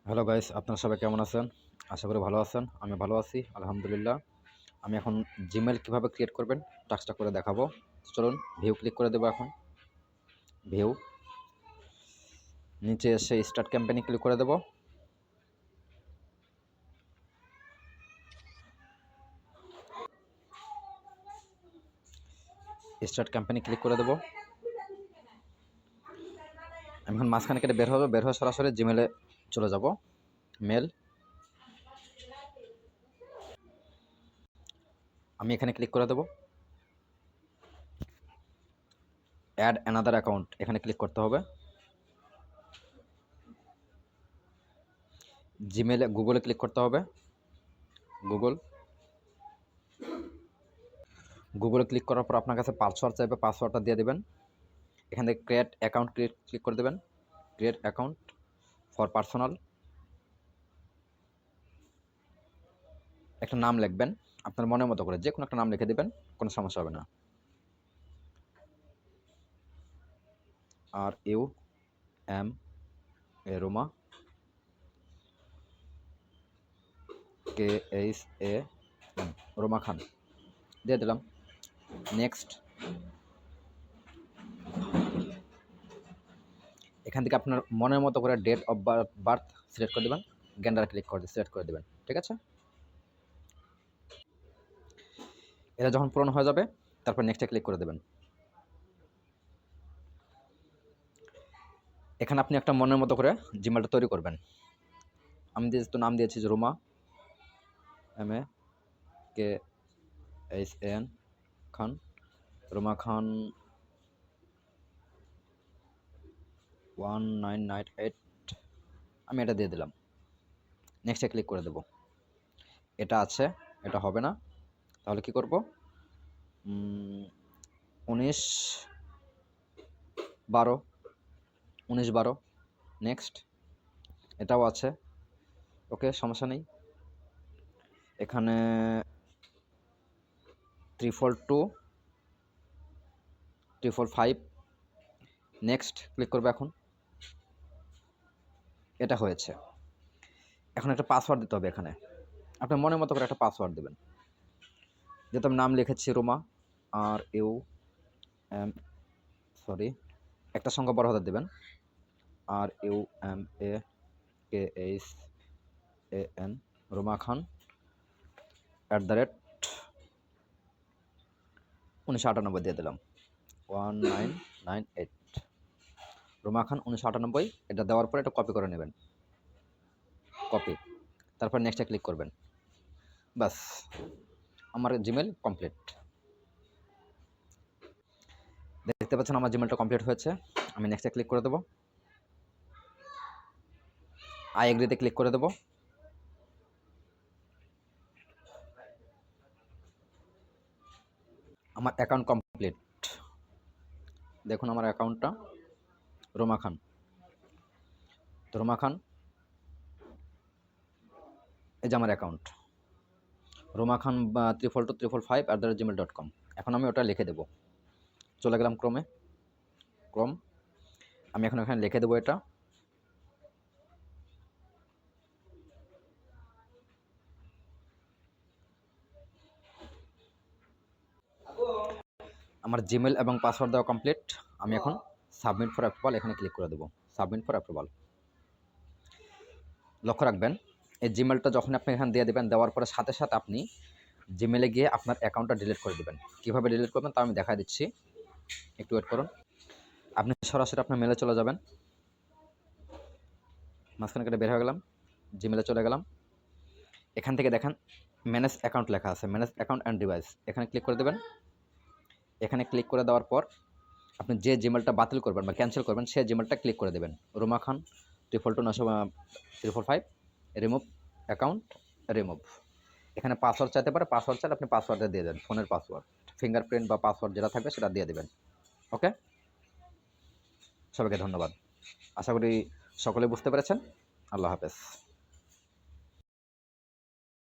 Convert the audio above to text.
Hello guys, আপনারা সবাই কেমন আছেন? আশা করি ভালো আছেন। আমি ভালো আছি আলহামদুলিল্লাহ। আমি এখন জিমেইল কিভাবে ক্রিয়েট করবেন টাস্কটা করে দেখাবো। চলুন ভিউ ক্লিক করে দেবো এখন। ভিউ নিচে এসে স্টার্ট ক্যাম্পেইনে ক্লিক করে দেবো। স্টার্ট ক্যাম্পেইনে ক্লিক করে দেবো। আমি এখন মাঝখানে কেটে বের হয়ে সরাসরি জিমেইলে চলে যাব। মেল আমি এখানে ক্লিক করে দেবো। অ্যাড অ্যানাদার অ্যাকাউন্ট এখানে ক্লিক করতে হবে। জিমেইলে গুগলে ক্লিক করতে হবে। গুগলে ক্লিক করার পর আপনার কাছে পাসওয়ার্ড চাইবে, পাসওয়ার্ডটা দিয়ে দেবেন। এখান থেকে ক্রিয়েট অ্যাকাউন্ট ক্লিক করে দেবেন। Create account for personal. একটা নাম লিখবেন আপনার মনের মতো করে, যে কোনো একটা নাম লিখে দেবেন, কোনো সমস্যা হবে না। RUM রোমা KHAM রোমা খান দিয়ে দিলাম। নেক্সট। এখান থেকে আপনার মনের মতো করে ডেট অফ বার্থ সিলেক্ট করে দেবেন। জেন্ডার ক্লিক করে সিলেক্ট করে দেবেন। ঠিক আছে, এটা যখন পূরণ হয়ে যাবে তারপর নেক্সটে ক্লিক করে দেবেন। এখানে আপনি একটা মনের মতো করে জিমেলটা তৈরি করবেন। আমি যেহেতু নাম দিয়েছি যে রোমা MAKHAN খান, রোমা খান 1998, আমি এটা দিয়ে দিলাম। নেক্সটে ক্লিক করে দেব। এটা আছে, এটা হবে না, তাহলে কি করব? 19/12 নেক্সট। এটাও আছে, ওকে সমস্যা নেই। এখানে 342 নেক্সট ক্লিক করবে। এখন এটা হয়েছে। এখন একটা পাসওয়ার্ড দিতে হবে। এখানে আপনার মনের মতো করে একটা পাসওয়ার্ড দেবেন। যেহেতু আমি নাম লিখেছি রোমা RUM, সরি, একটা সংখ্যা বড় হাতে দেবেন। RUMAKHAN রোমা খান @1998 দিয়ে দিলাম। 1998 রোমা খান 1998। এটা দেওয়ার পরে এটা কপি করে নেবেন। কপি, তারপর নেক্সটে ক্লিক করবেন। বাস, আমার জিমেল কমপ্লিট। দেখতে পাচ্ছেন আমার জিমেলটা কমপ্লিট হয়েছে। আমি নেক্সটে ক্লিক করে দেবো। আই এগ্রিতে ক্লিক করে দেবো। আমার অ্যাকাউন্ট কমপ্লিট। দেখুন আমার অ্যাকাউন্টটা রোমা খান। তো রোমা খান, এই যে আমার অ্যাকাউন্ট রোমা খান 34255@gmail.com। এখন আমি ওটা লিখে দেবো। চলে গেলাম ক্রোম। আমি এখন এখানে লিখে দেবো এটা। আমার জিমেল এবং পাসওয়ার্ড দেওয়া কমপ্লিট। আমি এখন সাবমিট ফর অ্যাপ্রুভাল এখানে ক্লিক করে দেবো। Submit for approval. লক্ষ্য রাখবেন, এই জিমেলটা যখন আপনি এখানে দিয়ে দেবেন, দেওয়ার পরে সাথে সাথে আপনি জিমেলে গিয়ে আপনার অ্যাকাউন্টটা ডিলিট করে দেবেন। কীভাবে ডিলিট করবেন তা আমি দেখা দিচ্ছি, একটু ওয়েট করুন। আপনি সরাসরি আপনার মেলে চলে যাবেন। মাঝখানে কেটে বের হয়ে গেলাম, জিমেলে চলে গেলাম। এখান থেকে দেখেন ম্যানেজ অ্যাকাউন্ট লেখা আছে, ম্যানেজ অ্যাকাউন্ট অ্যান্ড ডিভাইস, এখানে ক্লিক করে দেবেন। এখানে ক্লিক করে দেওয়ার পর আপনি যে জিমেলটা বাতিল করবেন বা ক্যান্সেল করবেন সেই জিমেলটা ক্লিক করে দেবেন। রোমা খান 342 রিমুভ অ্যাকাউন্ট রিমুভ। এখানে পাসওয়ার্ড চাইতে পারে, পাসওয়ার্ড চাইলে আপনি পাসওয়ার্ডটা দিয়ে দেন, ফোনের পাসওয়ার্ড, ফিঙ্গারপ্রিন্ট বা পাসওয়ার্ড যেটা থাকবে সেটা দিয়ে দেবেন। ওকে, সবাইকে ধন্যবাদ। আশা করি সকলে বুঝতে পেরেছেন। আল্লাহ হাফেজ।